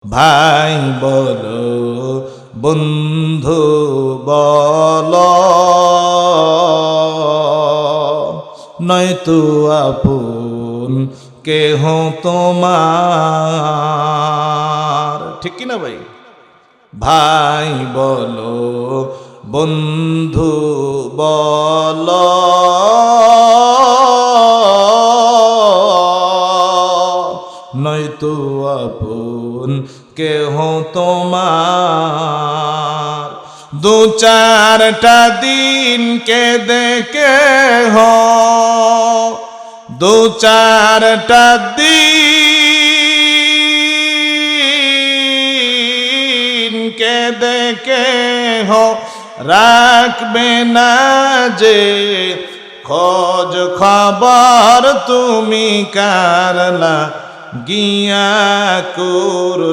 ভাই বলো বন্ধু বলো, নয়তো আপন কেহ তোমার। ঠিক কিনা ভাই? ভাই বলো বন্ধু বলো, নয়তো আপন কেহ তোমার। দু চারটা দিন কেঁদে কেহ, দু চারটা দিন কেঁদে কেহ রাখবে না যে খোঁজ খবর, তুমি কারলা গিয়া করলে